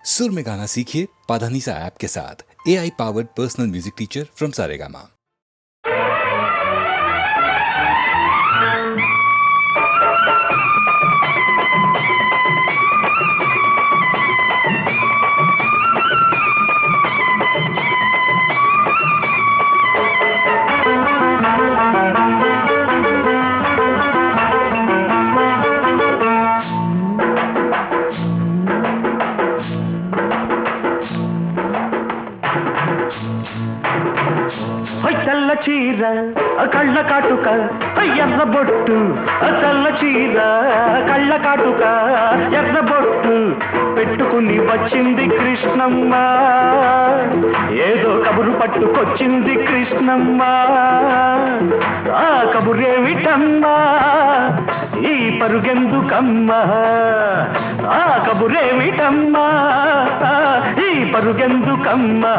सुर में गाना सीखिए पाधानीसा ऐप के साथ। AI powered personal music teacher from Saregama. తెల్ల చీర కళ్ళ కాటుక ఎర్ర బొట్టు, తెల్ల చీర కళ్ళ కాటుక ఎర్ర బొట్టు పెట్టుకుని వచ్చింది కృష్ణమ్మ. ఏదో కబురు పట్టుకొచ్చింది కృష్ణమ్మ. ఆ కబురేమిటమ్మా, ఈ పరుగెందుకమ్మా? ఆ కబురేమిటమ్మా, ఈ పరుగెందుకమ్మా?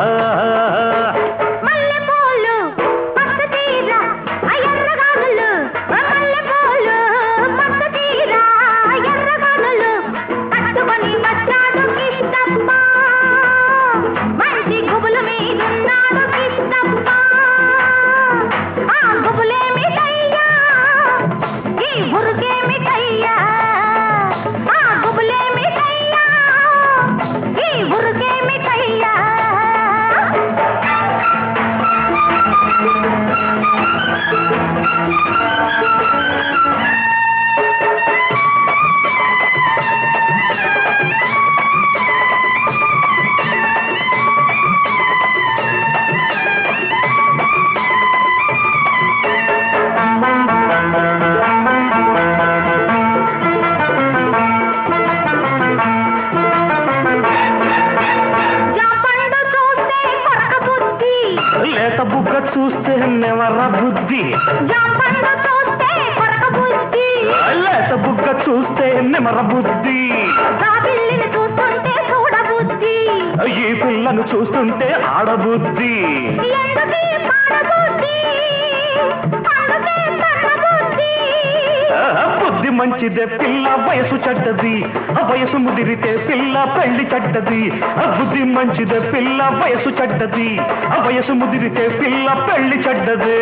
చూస్తే నెవర బుద్ధి, లేత బుగ్గ చూస్తే నెమర బుద్ధి, ఈ పిల్లను చూస్తుంటే ఆడబుద్ధి. బుద్ధి మంచిదే పిల్ల, వయసు చెడ్డది, వయసు ముదిరితే పిల్ల పెళ్లి చెడ్డది. బుద్ధి మంచిదే పిల్ల, వయసు చెడ్డది, వయసు ముదిరితే పిల్ల పెళ్లి చెడ్డది.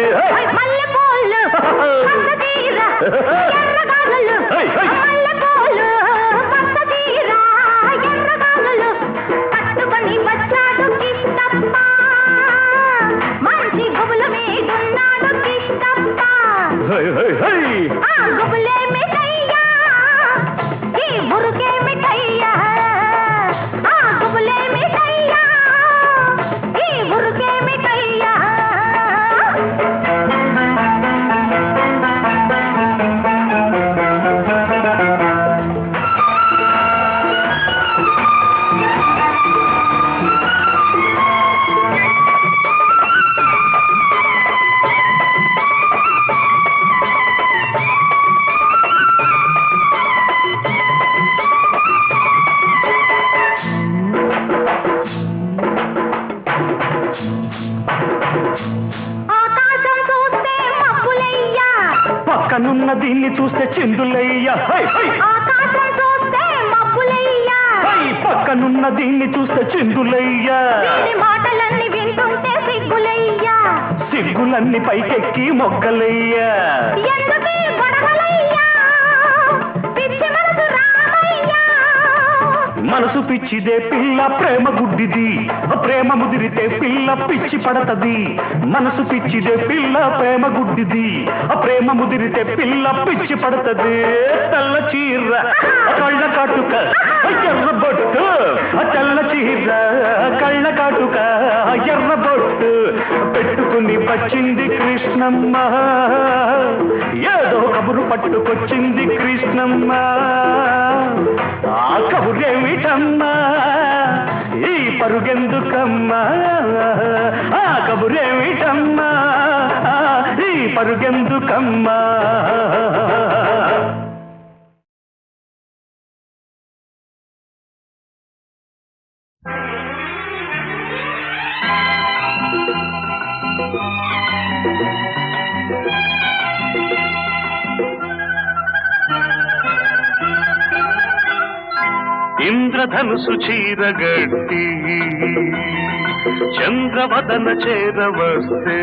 పక్కనున్న దీన్ని చూస్తే చిందులయ్యా, పక్కనున్న దీన్ని చూస్తే చిందులయ్యా. మాటలన్నీ వింటుంటే సిగ్గులయ్యా, సిగ్గులన్నీ పైకెక్కి మొగ్గలయ్యా. మనసు పిచ్చిదే పిల్ల, ప్రేమ గుడ్డిది, ప్రేమ ముదిరితే పిల్ల పిచ్చి పడతది. మనసు పిచ్చిదే పిల్ల, ప్రేమ గుడ్డిది, ప్రేమ ముదిరితే పిల్ల పిచ్చి పడతది. తెల్ల చీర కళ్ళ కాటుక ఎర్ర బొట్టు, తెల్ల చీర కళ్ళ కాటుక ఎర్ర బొట్టు పెట్టుకుని వచ్చింది కృష్ణమ్మ. ఏదో కబురు పట్టుకొచ్చింది కృష్ణమ్మ. ఆ కబురేమిటమ్మా, ఈ పరుగెందుకమ్మా? ఆ కబురేమిటమ్మా, ఈ పరుగెందుకమ్మా? ఇంద్రధనుసు చీరగట్టి చంద్రవదన చేరవస్తే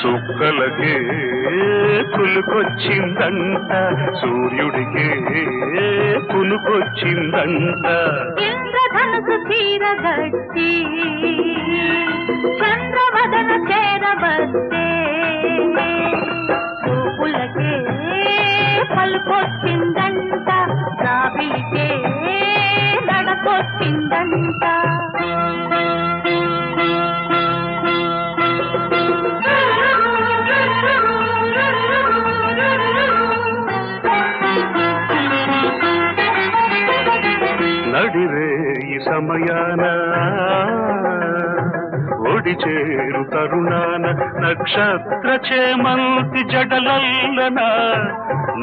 చుక్కలకే కులుకొచ్చిందంట సూర్యుడికే కులుకొచ్చిందంట ఇంద్రధనుసు చీరగట్టి చంద్రవదన చేరవస్తే చూపులకే పలుకొచ్చిందంట రావిలికే నడకొచ్చిందంట నడిరే ఈ సమయాన ఒడి చేరు తరుణాన నక్షత్ర చేమంతి జడలల్లన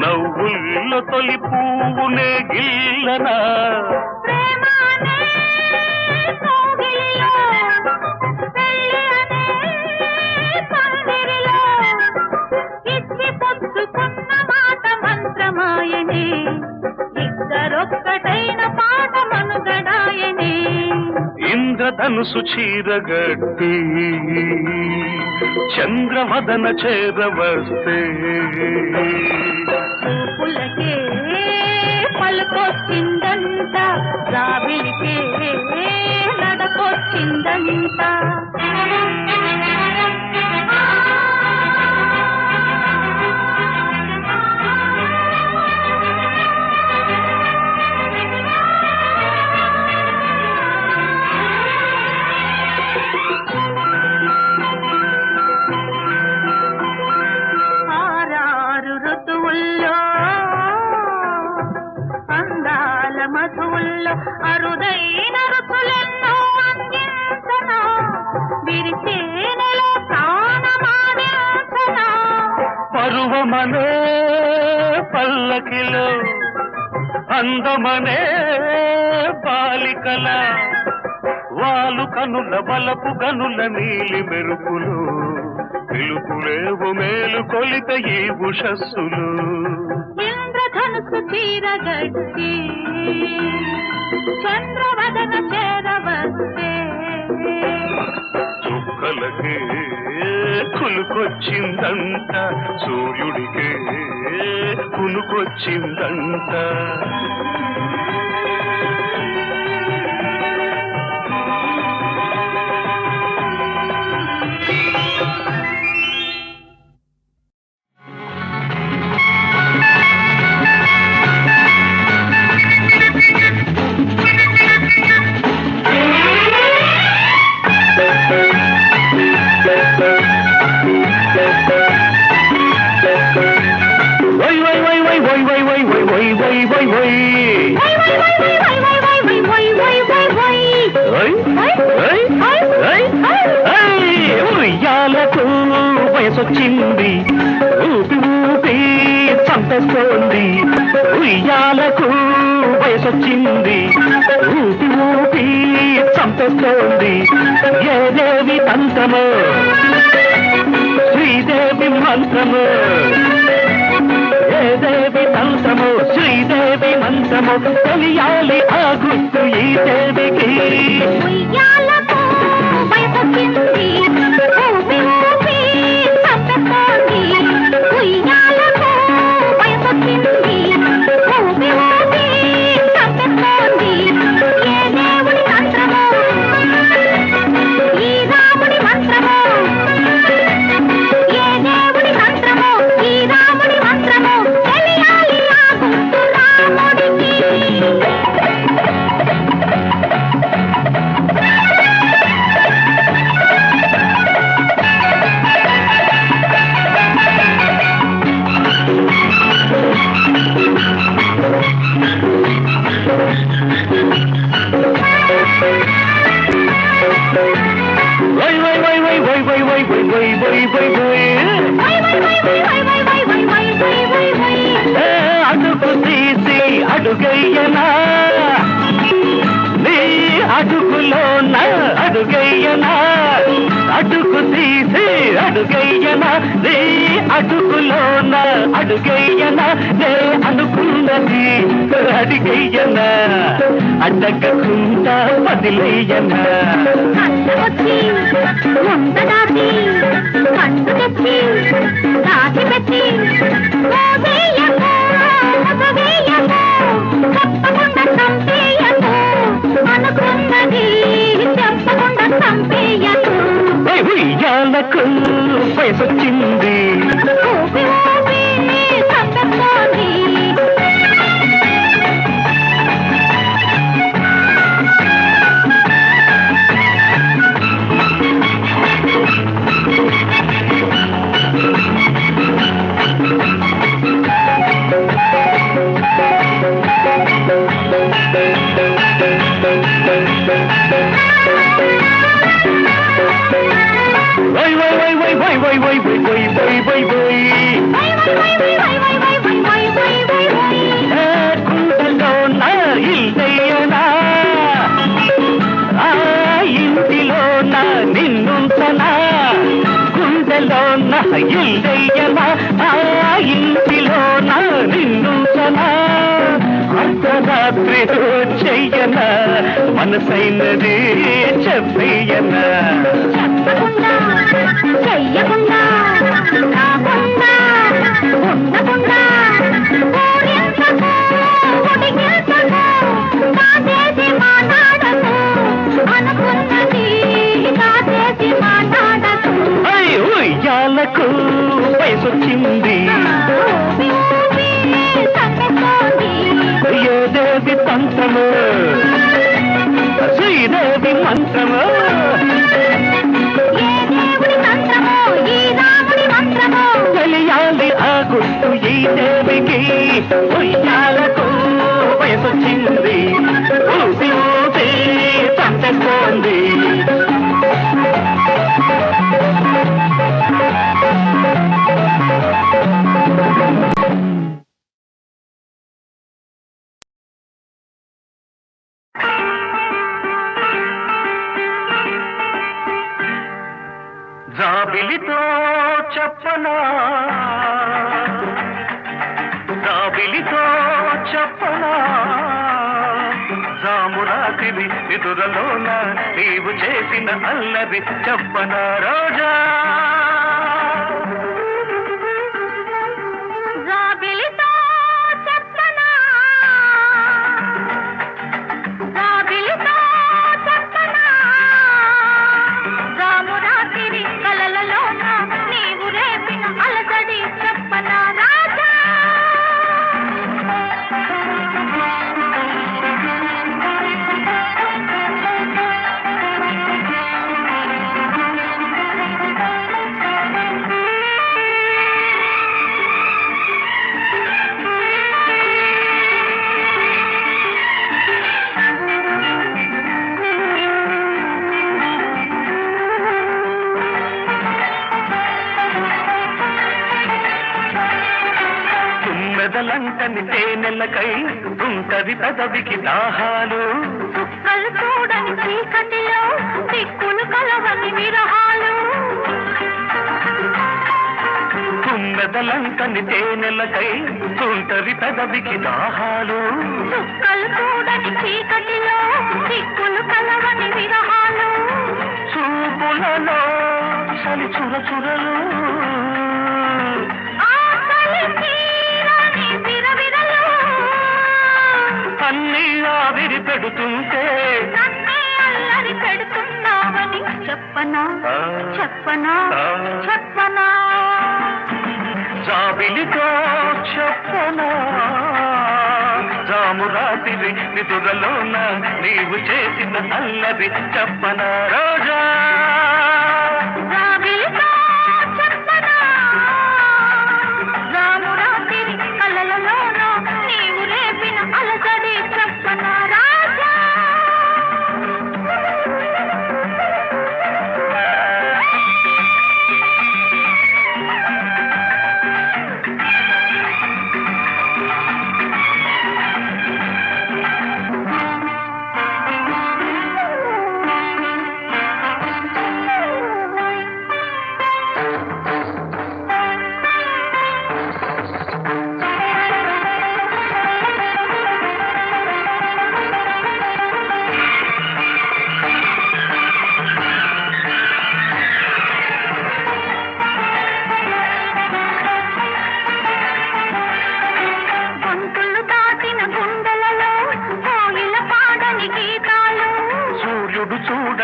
నవ్వుల్లో తొలి పువ్వునే గిల్లన ఇంద్రధనుసు చీరగట్టి చంద్రవదన చేరవస్తే చూపులకే పలుకొచ్చిందంట రావిలికే నడకొచ్చిందంట మధువుల్లో అరుదైన రుచులెన్నో అందించనా విరిచేనెలో ప్రాణమానించనా పరువమనే పల్లకిలో అందమనే బాలికల వాలు కనుల వలపు గనుల నీలి మెరుపులు పిలుపులేవు మేలు కొలిత ఈ ఉషస్సులు ఇంద్రధనుసు చీరగట్టి చంద్రవదన చేరవస్తే చుక్కలకే కులుకొచ్చిందంట సూర్యుడికే కునుకొచ్చిందంట ఉయ్యాలకు వయసొచ్చింది ఊపి ఊపి చంపేస్తోంది ఉయ్యాలకు వయసొచ్చింది ఊపి ఊపి చంపేస్తోంది ఏ దేవి తంత్రము శ్రీదేవి మంత్రము ఏ దేవి తంత్రము శ్రీదేవి మంత్రము తెలియాలి ఆ గుర్తు ఈ దేవికి ఉయ్యాలకు వయసొచ్చింది ఊపి ఊపి చంపేస్తోంది ఉయ్యాలకు వయసొచ్చింది ఊపి ఊపి చంపేస్తోంది ఏ దేవుడి మంత్రము ఈ రాముడి మంత్రము ఏ దేవుడి మంత్రము ఈ రాముడి మంత్రము తెలియాలి ఆ గుర్తు రాముడికి అడుగు తీసి అడుగయ్యనా నీ అడుగులోన అడుగయ్యనా అడుగు తీసి అడుగయ్యనా నీ అడుగులోన అడుగయ్యనా నే అనుకున్న అనుకున్నది అడిగయ్యనా అడ్డగకుండా వదిలేయనా కష్టమొచ్చి ముందడాచి కండు తెచ్చి దాచి పెట్టి మోసేయకు ముసవేయకు చెప్పకుండా చంపేయకు అనుకున్నది చెప్పకుండా చంపేయకు ఉయ్యాలకు వయసొచ్చింది ఊపి ఊపి చంపేస్తోంది వై వై వై వై వై వై వై వై వై వై వై వై గుండెలో నా ఇల్లయ్యనా ఆ ఇంటిలో నా నిన్నుంటనా గుండెలో నా ఇల్లయ్యనా ఆ ఇంటిలో నా నిన్నుంటనా అర్ధరాత్రి చెయ్యనా మనసైనది చెప్పయ్యనా చెప్పకుండా చెయ్యకుండా కాకుండా ఉండకుండా ఊరించకు ఉడిగించకు కాచేసి మాట్లాడకు అనుకున్నది కాచేసి మాట్లాడకు ఉయ్యాలకు వయసొచ్చింది ఊపి ఊపి చంపేస్తోంది ఏదేవి తంత్రము శ్రీదేవి మంత్రము ఏ దేవుడి తంత్రమో ఈ రాముడి మంత్రమో తెలియాలి ఆ గుర్తు ఈ దేవికి ఉయ్యాలకు వయసొచ్చింది ఊపి ఊపి చంపేస్తోంది జాబిలితో చెప్పనా జాబిలితో చెప్పనా జామురాతిరి నిదురలోన నీవు చేసిన అల్లరి చెప్పనా రోజా జాబిలితో చెప్పనా జాబిలితో చెప్పనా జామురాతిరి కలలలోన నీవు రేపిన అలజడి చెప్పనా రాజా తుమ్మెదలంటని తేనెలకై ఉంటది పెదవికి దాహాలు చుక్కలు చూడని చీకటిలో దిక్కులు కలవని విరహాలు తుమ్మెదలంటని తేనెలకై ఉంటది పెదవికి దాహాలు చుక్కలు చూడని చీకటిలో దిక్కులు కలవని విరహాలు చూపులలో చలి చురచురలు ఆకలి తీరని విరవిరలు అన్నీ ఆవిరి పెడుతుంటే నన్నే అల్లరి పెడుతున్నావని చెప్పనా చెప్పనా చెప్పనా జాబిలితో చెప్పనా జామురాతిరి నిదురలోన నీవు చేసిన అల్లరి చెప్పనా రోజా జాబిలితో చెప్పనా రామురాతిరి కలలలోన నీవు రేపిన అలజడి చెప్పనా రాజా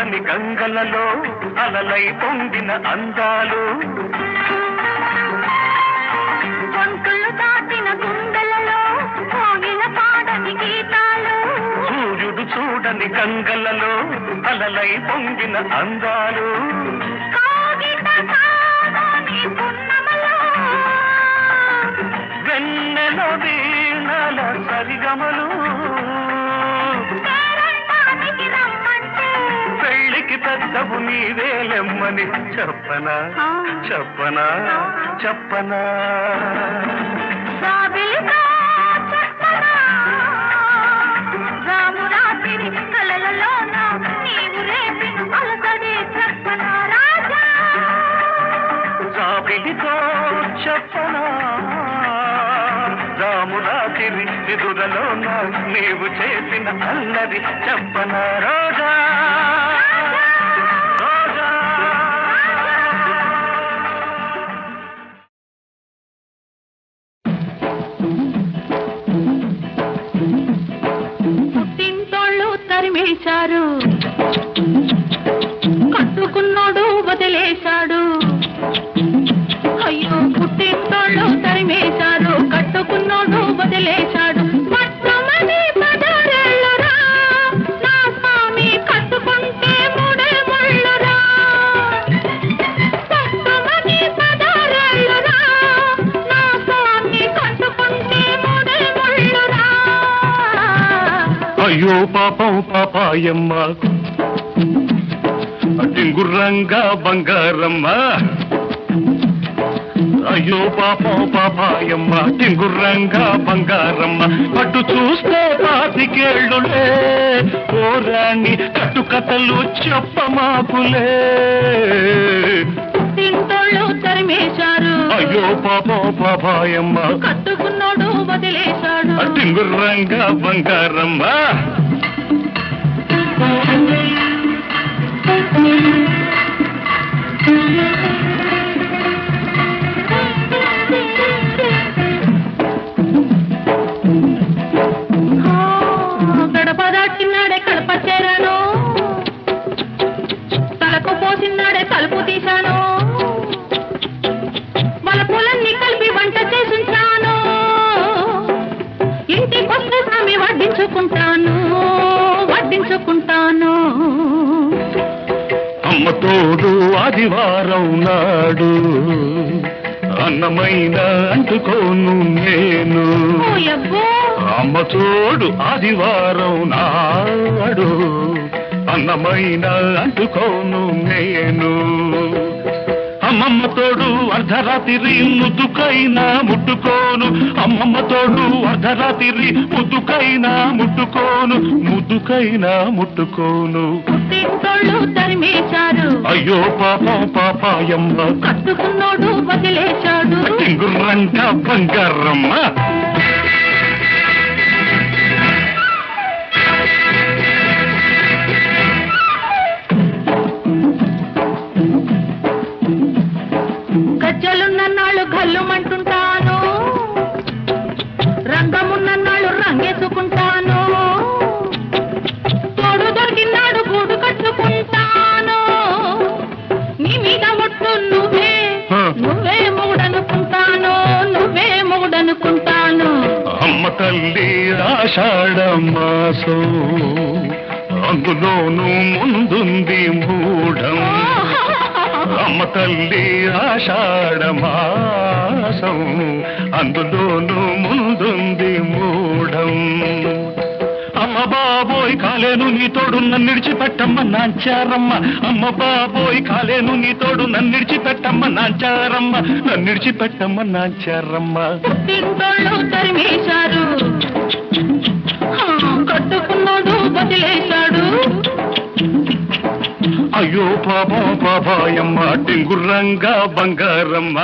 చూడని గంగలలో అలలై పొంగిన అందాలు గొంతులు దాటిన గుండెలలో కోగిల పాడని గీతాలు సూర్యుడు చూడని గంగలలో అలలై పొంగిన అందాలు కాగిత కాదని పున్నమలో వెన్నెల వీణల సరిగమలు పేరంటానికి రమ్మంటే పెళ్ళికి పెద్దవు నీవేలెమ్మని చెప్పనా చెప్పనా చెప్పనా జాబిలితో చెప్పనా రామురాతిరి కలలలోన నీవు రేపిన అలసడి చెప్పనా రాజా జాబిలితో చెప్పనా రామురాతిరి నిదురలోన నీవు చేసిన అల్లరి చెప్పనా రోజా రోజా పుట్టింటోళ్ళు తరిమేశారు కట్టుకున్నోడు వదిలేశాడు అయ్యో పుట్టింటోళ్ళు తరిమేశారు కట్టుకున్నోడు వదిలేశాడు మొట్టమొదటి పదరేళ్ళురా నా స్వామి కట్టుకుంటే మూడే ముళ్ళురా మొట్టమొదటి పదరేళ్ళురా నా స్వామి కట్టుకుంటే మూడే ముళ్ళురా అయ్యో పాపం పాపాయమ్మ టింగుర్రంగా బంగారమ్మ అయ్యో పాపం పాపాయమ్మ టింగుర్రంగా బంగారమ్మ పట్టు చూస్తే పాతికేళ్ళులే ఓరాణి కట్టుకథలు చెప్పమాకులే తింటోళ్ళు తరిమేశారు అయ్యో పాపం పాపాయమ్మ కట్టుకున్నాడు వదిలేశాడు టింగుర్రంగా బంగారమ్మ గడప దాటినాడే కడప చేరాను తలకు పోసినాడే తలుపు తీశాను వలపులన్నీ కలిపి వంట చేసుంచాను ఇంటికొస్తే స్వామి వడ్డించుకుంటాను వడ్డించుకుంటాను అమ్మ తోడు ఆదివారం నాడు అన్నమైన అంటుకోను నేను ఓయబ్బో అమ్మ తోడు ఆదివారం నాడు అన్నమైన అంటుకోను నేను అమ్మమ్మ తోడు అర్ధరాత్రి ముద్దుకైనా ముట్టుకోను అమ్మమ్మ తోడు అర్ధరాత్రి ముద్దుకైనా ముట్టుకోను ముద్దుకైనా ముట్టుకోను పుట్టింటోళ్ళు తరిమేశారు అయ్యో పాపం పాపాయమ్మ కట్టుకున్నోడు వదిలేశాడు టింగుర్రంట బంగారమ్మ గజ్జలున్నన్నాళ్ళు గల్లుమంటుంటాను రంగమున్నన్నాళ్ళు రంగేసుకుంటాను తోడు దొరికినాడు గూడు కట్టుకుంటాను నీ మీద ఒట్టు నువ్వే మొగుడనుకుంటాను నువ్వే మొగుడనుకుంటాను అమ్మ తల్లి ఆషాఢ మాసం అందులోనూ ముందుంది మూఢం అమ్మ తల్లి ఆషాఢ మాసం అందులోనూ ముందుంది మూఢం అమ్మ బాబోయ్ కాలేను నీ తోడు నన్ను విడిచిపెట్టమ్మ నాంచారమ్మ అమ్మ బాబోయ్ కాలేను నీ తోడు నన్ను విడిచిపెట్టమ్మ నాంచారమ్మ నన్ను విడిచిపెట్టమ్మ నాంచారమ్మ పుట్టింటోళ్ళు తరిమేశారు కట్టుకున్నాడు వదిలేశాడు అయ్యో పాపం పాపాయమ్మ టింగుర్రంగా బంగారమ్మ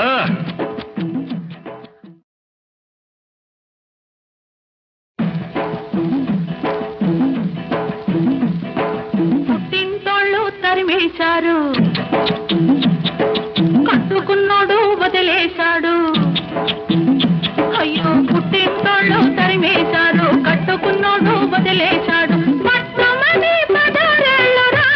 పుట్టింటోళ్ళు తరిమేశారు కట్టుకున్నాడు వదిలేశాడు అయ్యో పుట్టింటోళ్ళు తరిమేశారు కట్టుకున్నాడు వదిలేశాడు మొట్టమొదటి పదరేళ్ళురా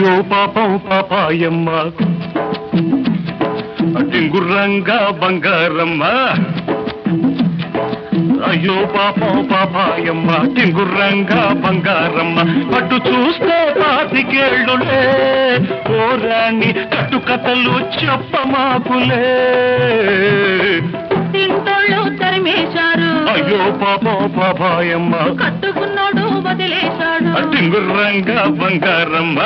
అయ్యో పాపం పాపాయమ్మ టింగుర్రంగా బంగారమ్మ అయ్యో పాపం పాపాయమ్మ టింగుర్రంగా బంగారమ్మ పట్టు చూస్తే పాతికేళ్ళులే ఓరాణి కట్టుకథలు చెప్పమాకులే తింటోళ్ళు తరిమేశారు అయ్యో పాపం పాపాయమ్మ కట్టుకున్నాడు వదిలేశాడు టింగుర్రంగా బంగారమ్మ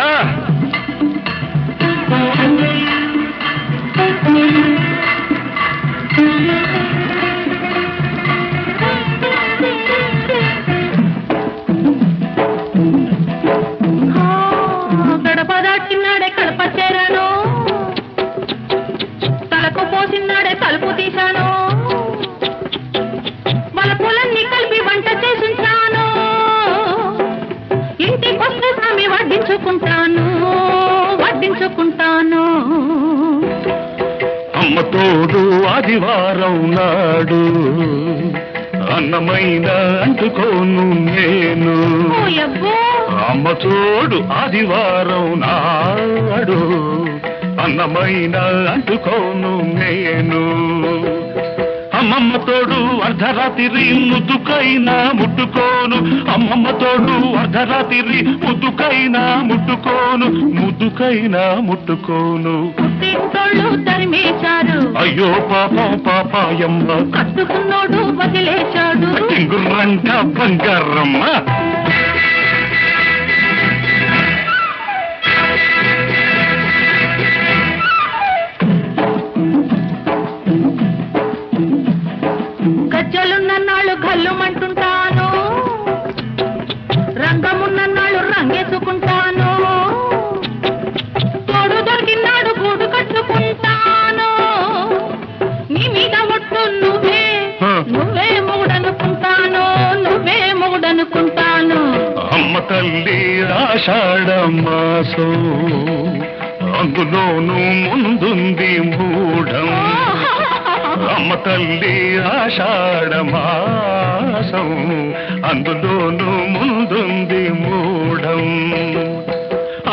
గడప దాటినాడే కడప చేరాను తలకు పోసినాడే తలుపు తీశాను వలపులన్నీ కలిపి వంట చేసుంటాను ఇంటికొస్తే స్వామి వడ్డించుకుంటాను అమ్మ తోడు ఆదివారం నాడు అన్నమైన అంటుకోను నేను అమ్మ తోడు ఆదివారం నాడు అన్నమైన అంటుకోను నేను అమ్మమ్మ తోడు అర్ధరాత్రి ముద్దుకైనా ముట్టుకోను అమ్మమ్మ తోడు అర్ధరాత్రి ముద్దుకైనా ముట్టుకోను తరిమేశారు అయ్యో పాపం పాపాయమ్మ కట్టుకున్నాడు వదిలేశాడు టింగుర్రంట బంగారమ్మ గజ్జలున్నన్నాళ్ళు గల్లుమంటుంటాను రంగమున్నన్నాళ్ళు రంగేసుకుంటాను తోడు దొరికినాడు గూడు కట్టుకుంటాను నీ మీద ఒట్టు నువ్వే మొగుడనుకుంటాను అమ్మ తల్లి ఆషాఢ మాసం అందులోనూ ముందుంది మూఢం అమ్మ తల్లి ఆషాఢ మాసం అందులోనూ ముందుంది మూఢం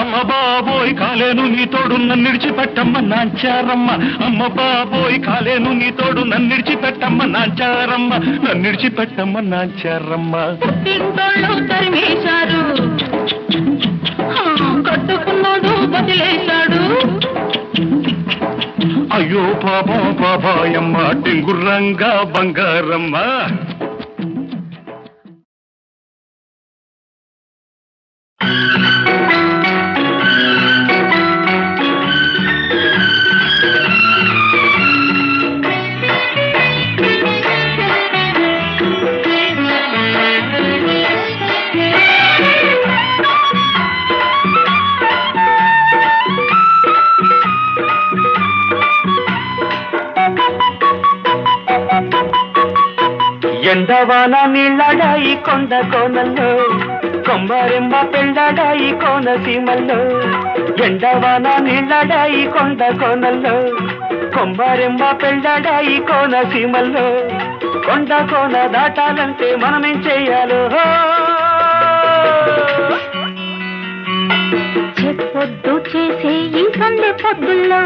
అమ్మ బాబోయ్ కాలేను నీ తోడు నన్ను విడిచిపెట్టమ్మ నాంచారమ్మ అమ్మ బాబోయ్ కాలేను నీ తోడు నన్ను విడిచిపెట్టమ్మ నాంచారమ్మ తింటోళ్ళు తరిమేశారు కట్టుకున్నాడు వదిలేశాడు అయ్యో పాపం పాపాయమ్మ టింగుర్రంగా బంగారమ్మ ఎండవాన నీళ్ళడాయి కొండ కోనల్లో కొమ్మరెమ్మ పెళ్ళడాయి కోనసీమల్లో ఎండవాన నీళ్ళడాయి కొండ కోనల్లో కొమ్మరెమ్మ పెళ్ళడాయి కోనసీమల్లో కొండ కోన దాటాలంటే మనమేం చెయ్యాలో పొద్దు చేసే ఈ సందె పొద్దుల్లో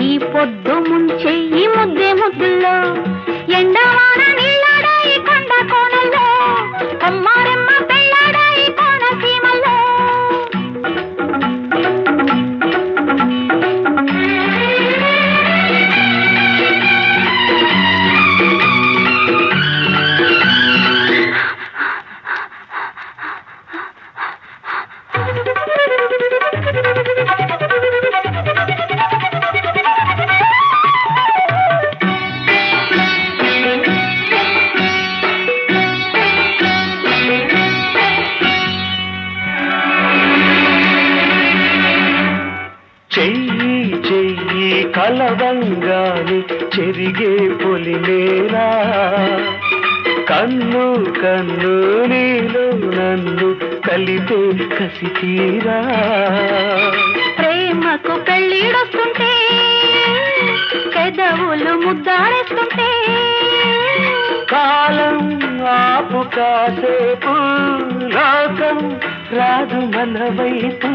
ఈ పొద్దు ముంచే ఈ ముద్దుల్లో ఎండవాన నీళ్ళడాయి కొండ కోనల్లో కొమ్మరెమ్మ పెళ్ళడాయి కోనసీమల్లో కలవంగాని చెరిగే పొలిమేరా కన్ను కన్ను నీలో నన్ను కలిపే కసి తీరా ప్రేమకు పెళ్ళిడొస్తుంటే పెదవులు ముద్దాడేస్తుంటే కాలం ఆపు కాసేపు లోకం రాదు మన వైపు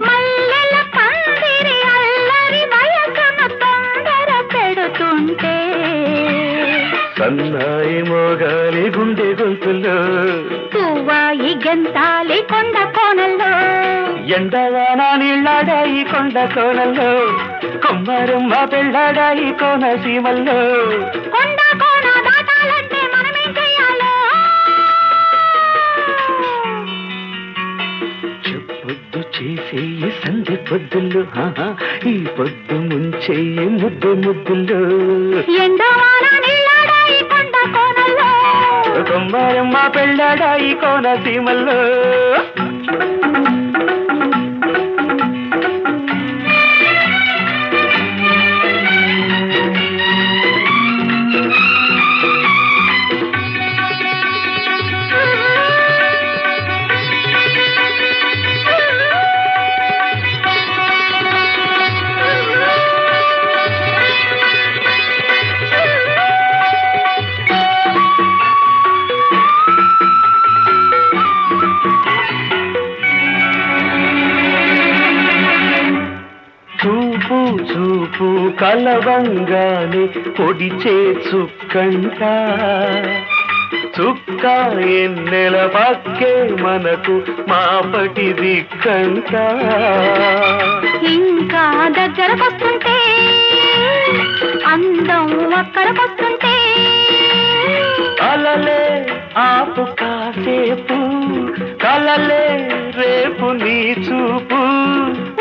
మళ్ళీ సన్నాయి మోగాలి గుండె గొంతుల్లో పువ్వాయి గెంతాలి కొండ కోనల్లో ఎండవాన నీళ్ళాడాయి కొండ కోనల్లో కొమ్మరమ్మ పెళ్ళాడాయి కోనసీమల్లో కొండ కోన దాటాలంటే మనమేం చెయ్యాలో చెప్పొద్దు చేసేయి సంధి పొద్దుల్లో ఈ పొద్దు ముంచేయి ముద్దు ముద్దుల్లో ఎండవాన నీళ్ళాడాయి కొండ కోనల్లో కొమ్మరమ్మ పెళ్ళాడాయి కోనసీమల్లో చూపు చూపు కలవంగానే పొడిచే చుక్కంట చుక్క ఎన్నెల పక్కే మనకు మాపటి దిక్కంట ఇంకా దగ్గరకొస్తుంటే అందం అక్కడకొస్తుంటే అలలే ఆపు కాసేపు కలలే రేపు నీ చూపు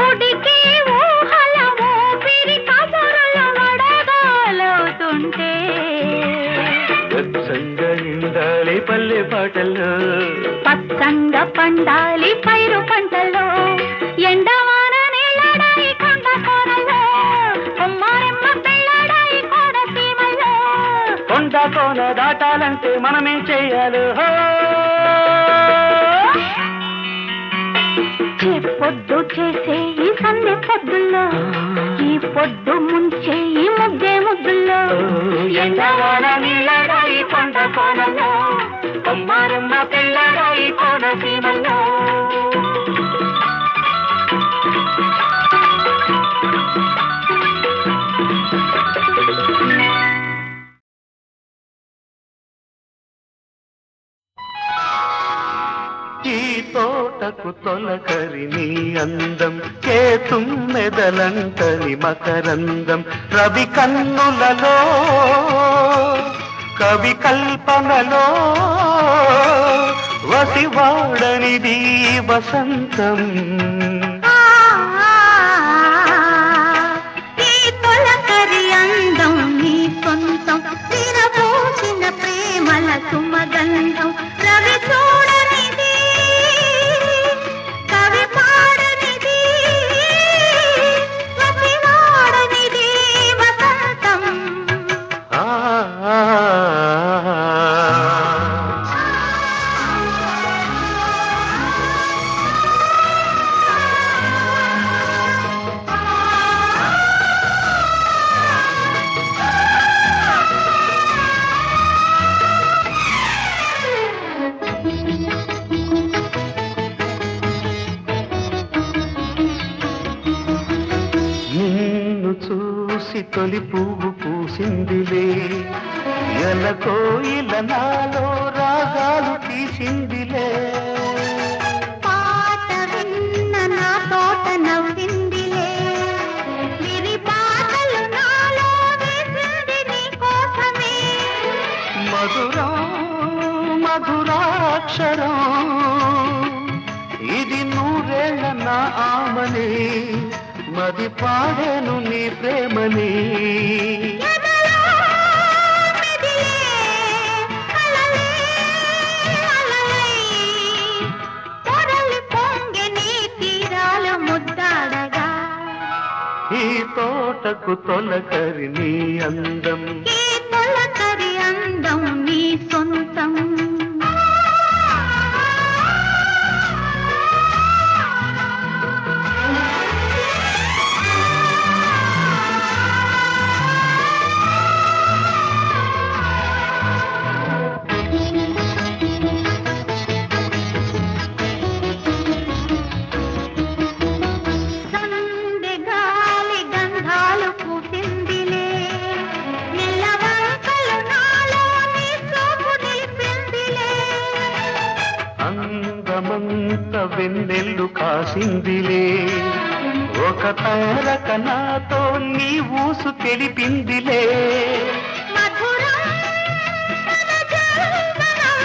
ఉడికి ఊహల ఊపిరి కబురులు వడగాలవుతుంటే వెచ్చంగా నిండాలి పల్లె పాటల్లో పచ్చంగా పండాలి పైరు పంటల్లో ఎండవాన నీళ్ళడాయి కొండ కోనల్లో కొమ్మారెమ్మ పెళ్ళడాయి కోనసీమల్లో కొండ కోన దాటాలంటే మనమేం చెయ్యాలి పొద్దు చేసే ఈ సందె పొద్దుల్లో ఈ పొద్దు ముంచే ఈ ముద్దే ముద్దుల్లో ఎండవాన నీళ్ళడాయి కొండ కోనల్లో కొమ్మారమ్మ పెళ్ళడాయి కోనసీమల్లో ఈ తోటకు తొలకరి నీ అందం కేతుమ్మెదలంటని మకరందం రవి కన్నులలో కవి కల్పనలో వసివాడనిది వసంతం ఈ తొలకరి అందం నీ సొంతం విరబోసిన ప్రేమల సుమగంధం రవి చూడనిది కవి పాడనిది వసివాడనిది వసంతం నిన్ను చూసి తొలి పువ్వు పూసిందిలే ఎలకోయిల నాలో రాగాలు తీసిందిలే పాట విన్న నా తోట నవ్విందిలే విరి పాటలు నాలో వేసింది నీ కోసమే మధురం మధురాక్షరం ఇది నూరేళ్ళ నా ఆమని మది పాడేను నీ ప్రేమని ఎదలో మెదిలే అలలే అలలై పొరలి పొంగె నీ తీరాల ముద్దాడగా ఈ తోటకు తొలకరి నీ అందం ఈ తొలకరి అందం నీ సొంతం సందె గాలి గంధాలు పూసిందిలే నెల్లవంకలు నాలో వెన్నెల్లు కాసిందిలే ఒక తారక నాతో నీ ఊసు తెలిపిందిలే మధురం మన జీవనం,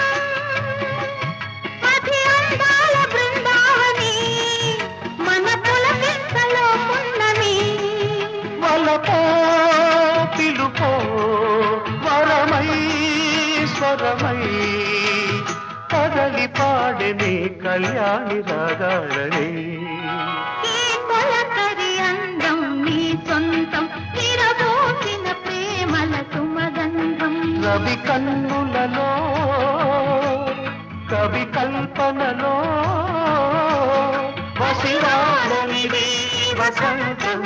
మధి అందాల బృందావని, మన పులకింతలో పున్నమి. వలపో పిలుపో వరమై స్వరమై కదలి పాడని కళ్యాణి రాగాలని ఈ తొలకరి అందం నీ సొంతం, విరబోసిన ప్రేమల సుమగంధం. రవి కన్నులలో కవి కల్పనలో వసిరాడనిది వసంతం.